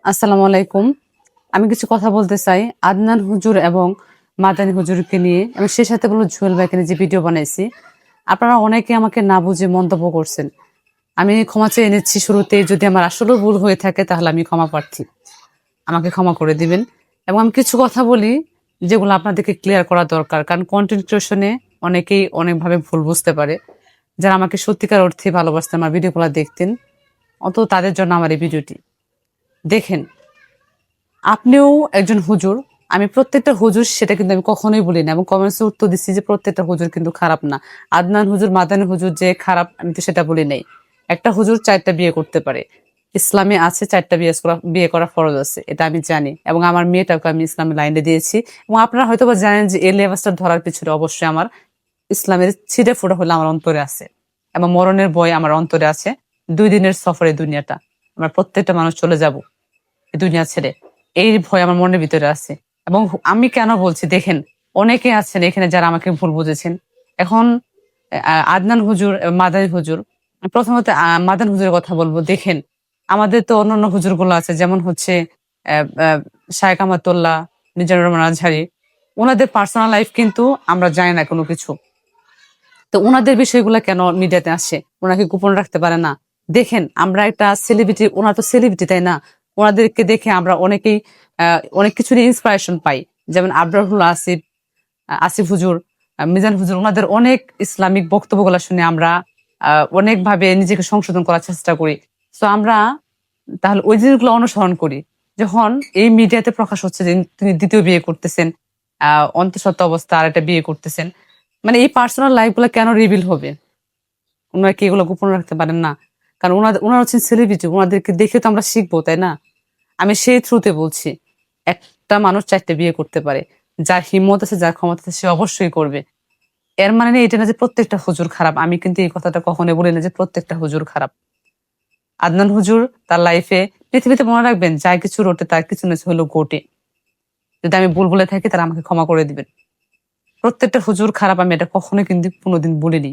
আসসালামু আলাইকুম। আমি কিছু কথা বলতে চাই আদনান হুজুর এবং মাদানী হুজুরকে নিয়ে এবং সেই সাথে বলবো জুয়েল ভাইকে নিয়ে যে ভিডিও বানাইছি। আপনারা অনেকে আমাকে না বুঝে মন্তব্য করছেন। আমি ক্ষমা চেয়ে নিচ্ছি শুরুতেই, যদি আমার আসলেও ভুল হয়ে থাকে তাহলে আমি ক্ষমা প্রার্থী। আমাকে ক্ষমা করে দিবেন। এবং আমি কিছু কথা বলি যেগুলো আপনাদেরকে ক্লিয়ার করা দরকার, কারণ কন্টেন্ট ক্রিয়েশনে অনেকেই অনেকভাবে ভুল বুঝতে পারে। যারা আমাকে সত্যিকার অর্থে ভালোবাসতেন, আমার ভিডিওগুলো দেখতেন, অত তাদের জন্য আমার এই ভিডিওটি দেখেন। আপনিও একজন হুজুর, আমি প্রত্যেকটা হুজুর সেটা কিন্তু আমি কখনোই বলি না, এবং কমেন্টসে উত্তর দিচ্ছি যে প্রত্যেকটা হুজুর কিন্তু খারাপ না। আদনান হুজুর মাদানী হুজুর যে খারাপ আমি তো সেটা বলি নাই। একটা হুজুর 4টা বিয়ে করতে পারে, ইসলামে আছে 4টা বিয়ে করা ফরজ আছে, এটা আমি জানি, এবং আমার মেয়েটাকে আমি ইসলামের লাইনে দিয়েছি। এবং আপনারা হয়তো বা জানেন যে এই লেবাসটা ধরার পিছনে অবশ্যই আমার ইসলামের ছিটে ফোটা হলে আমার অন্তরে আছে, এবং মরণের ভয় আমার অন্তরে আছে। 2 দিনের সফরে দুনিয়াটা, আমরা প্রত্যেকটা মানুষ চলে যাব এই দুনিয়া ছেড়ে, এই ভয় আমার মনের ভিতরে আছে। এবং আমি কেন বলছি দেখেন, অনেকে আছেন এখানে যারা আমাকে ভুল বুঝেছেন। এখন আদনান হুজুর, মাদানী হুজুর, প্রথমত মাদান হুজুরের কথা বলবো। দেখেন, আমাদের তো অন্যান্য হুজুর গুলো আছে, যেমন হচ্ছে শায়েখ আহমদুল্লাহ, মিজানুর রহমান আজহারি। ওনাদের পার্সোনাল লাইফ কিন্তু আমরা জানি না কোনো কিছু। তো ওনাদের বিষয়গুলো কেন মিডিয়াতে আসে? ওনাকে গোপন রাখতে পারে না? দেখেন, আমরা একটা সেলিব্রিটি, ওনার তো সেলিব্রিটি, তাই না? ওনাদেরকে দেখে আমরা অনেকেই অনেক কিছু ইন্সপিরেশন পাই। যেমন আবরারুল আসিফ, আসিফ হুজুর, মিজান হুজুর, ওনাদের অনেক ইসলামিক বক্তব্যগুলো শুনে আমরা অনেকভাবে নিজেকে সংশোধন করার চেষ্টা করি। তো আমরা তাহলে ওই জিনিসগুলো অনুসরণ করি। যখন এই মিডিয়াতে প্রকাশ হচ্ছে যে তিনি দ্বিতীয় বিয়ে করতেছেন, অন্তঃসত্ত্বা অবস্থা আর একটা বিয়ে করতেছেন, মানে এই পার্সোনাল লাইফ গুলো কেন রিভিল হবে? ওনারা কি এগুলো গোপন রাখতে পারেন না? কারণ ওনারা হচ্ছেন সেলিব্রিটি, ওনাদেরকে দেখে তো আমরা শিখবো, তাই না? আমি সেই থ্রুতে বলছি, একটা মানুষ 4টে বিয়ে করতে পারে, যার হিম্মত আছে, যার ক্ষমতা আছে, সে অবশ্যই করবে। এর মানে নেই এটা না যে প্রত্যেকটা হুজুর খারাপ। আমি কিন্তু এই কথাটা কখনোই বলি না যে প্রত্যেকটা হুজুর খারাপ। আদনান হুজুর তার লাইফে, পৃথিবীতে মনে রাখবেন, যা কিছু রোটে তার কিছু না হলো গোটে। যদি আমি ভুল বলে থাকি তারা আমাকে ক্ষমা করে দিবেন। প্রত্যেকটা হুজুর খারাপ আমি এটা কখনোই কিন্তু কোনোদিন বলিনি।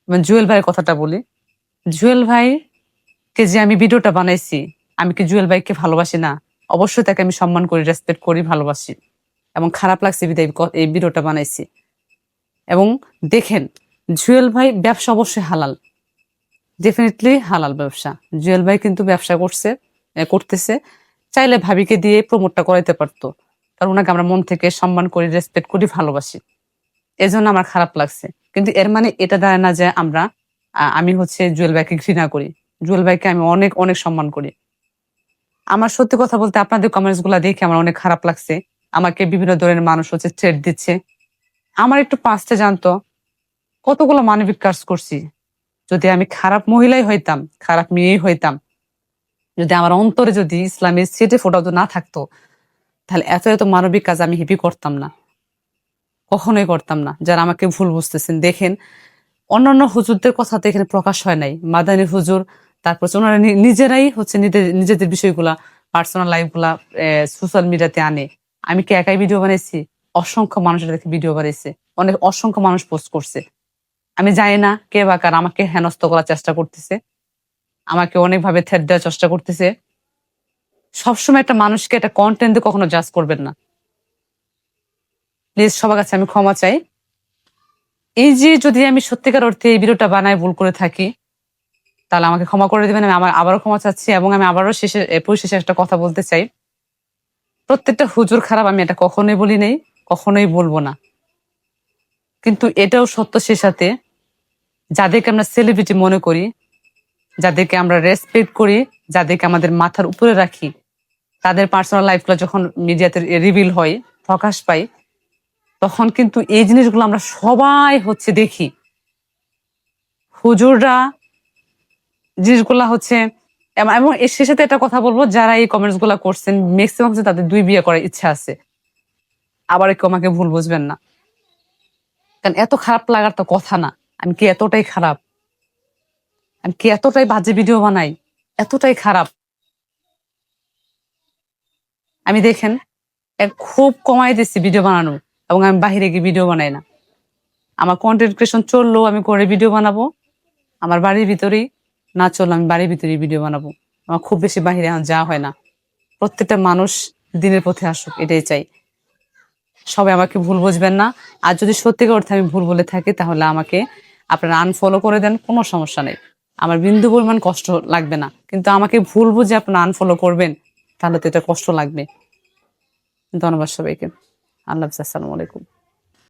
মানে জুয়েল ভাইয়ের কথাটা বলি, জুয়েল ভাইকে যে আমি ভিডিওটা বানাইছি, আমি কি জুয়েল ভাইকে ভালোবাসি না? অবশ্যই তাকে আমি সম্মান করি, রেসপেক্ট করি, ভালোবাসি। এবং খারাপ লাগছে বিধায় এই ভিডিওটা বানাইছি। এবং দেখেন, জুয়েল ভাই ব্যবসা অবশ্যই হালাল, ডেফিনেটলি হালাল ব্যবসা। জুয়েল ভাই কিন্তু ব্যবসা করতেছে। চাইলে ভাবিকে দিয়ে প্রমোটটা করাইতে পারতো, কারণ ওনাকে আমরা মন থেকে সম্মান করি, রেসপেক্ট করি, ভালোবাসি। এজন্য আমার খারাপ লাগছে। কিন্তু এর মানে এটা দাঁড়ায় না যে আমি হচ্ছে জুয়েল ভাইকে ঘৃণা করি। জুয়েল ভাইকে আমি অনেক অনেক সম্মান করি। আমার সত্যি কথা বলতে আপনাদের কমেন্টস গুলা দেখে আমার অনেক খারাপ লাগছে। আমাকে বিভিন্ন ধরনের মানুষ হচ্ছে থ্রেট দিচ্ছে। আমার একটু পাস্টে জানতো, কতগুলো মানবিক কাজ করছি। যদি আমি খারাপ মহিলাই হইতাম, খারাপ মেয়েই হইতাম, যদি আমার অন্তরে যদি ইসলামের ছিটে ফোঁটাও না থাকতো, তাহলে এত এত মানবিক কাজ আমি হেভি করতাম না, কখনোই করতাম না। যারা আমাকে ভুল বুঝতেছেন, দেখেন, অন্যান্য হুজুরদের কথা তো এখানে প্রকাশ হয় নাই। মাদানী হুজুর, তারপর হচ্ছে ওনারা নিজেরাই হচ্ছে নিজেদের বিষয়গুলা, পার্সোনাল লাইফ গুলা সোশ্যাল মিডিয়াতে আনে। আমি কি একাই ভিডিও বানাইছি? অসংখ্য মানুষের দেখে ভিডিও বানাইছে, অনেক অসংখ্য মানুষ পোস্ট করছে। আমি জানি না কে বা কার আমাকে হেনস্থ করার চেষ্টা করতেছে, আমাকে অনেকভাবে থ্রেট দেওয়ার চেষ্টা করতেছে। সবসময় একটা মানুষকে একটা কন্টেন্ট দিয়ে কখনো জাজ করবেন না, প্লিজ। সবার কাছে আমি ক্ষমা চাই। এই যে যদি আমি সত্যিকার অর্থে এই ভিডিওটা বানায় ভুল করে থাকি, তাহলে আমাকে ক্ষমা করে দিবেন। আমি আমার আবারও ক্ষমা চাচ্ছি, এবং আমি আবারও পরিশেষে একটা কথা বলতে চাই। প্রত্যেকটা হুজুর খারাপ আমি এটা কখনোই বলি নাই, কখনোই বলবো না। কিন্তু এটাও সত্য সে সাথে, যাদেরকে আমরা সেলিব্রিটি মনে করি, যাদেরকে আমরা রেসপেক্ট করি, যাদেরকে আমাদের মাথার উপরে রাখি, তাদের পার্সোনাল লাইফগুলো যখন মিডিয়াতে রিভিল হয়, প্রকাশ পায়, তখন কিন্তু এই জিনিসগুলো আমরা সবাই হচ্ছে দেখি। হুজুররা জিনিসগুলা হচ্ছে, এবং সে সাথে একটা কথা বলবো, যারা এই কমেন্টস গুলা করছেন ম্যাক্সিমাম হচ্ছে তাদের 2 বিয়ে করার ইচ্ছা আছে। আবার কেউ আমাকে ভুল বুঝবেন না, কারণ এত খারাপ লাগার তো কথা না। আমি কি এতটাই খারাপ? আমি কি এতটাই বাজে ভিডিও বানাই? এতটাই খারাপ? আমি দেখেন, খুব কমাই দিচ্ছি ভিডিও বানানো, এবং আমি বাহিরে গিয়ে ভিডিও বানাই না। আমার কন্টেন্ট ক্রিয়েশন চললেও আমি করে ভিডিও বানাবো আমার বাড়ির ভিতরেই, না চললে আমি বাড়ির ভিতরেই ভিডিও বানাবো। আমার খুব বেশি বাহিরে এখন যাওয়া হয় না। প্রত্যেকটা মানুষ দিনের পথে আসুক, এটাই চাই। সবাই আমাকে ভুল বুঝবেন না। আর যদি সত্যিকার অর্থে আমি ভুল বলে থাকি তাহলে আমাকে আপনারা আনফলো করে দেন, কোনো সমস্যা নেই। আমার বিন্দু পরিমাণ কষ্ট লাগবে না, কিন্তু আমাকে ভুল বুঝে আপনারা আনফলো করবেন তাহলে তো এটা কষ্ট লাগবে। ধন্যবাদ সবাইকে। আল্লাহ হাফেজ, আসসালামু আলাইকুম।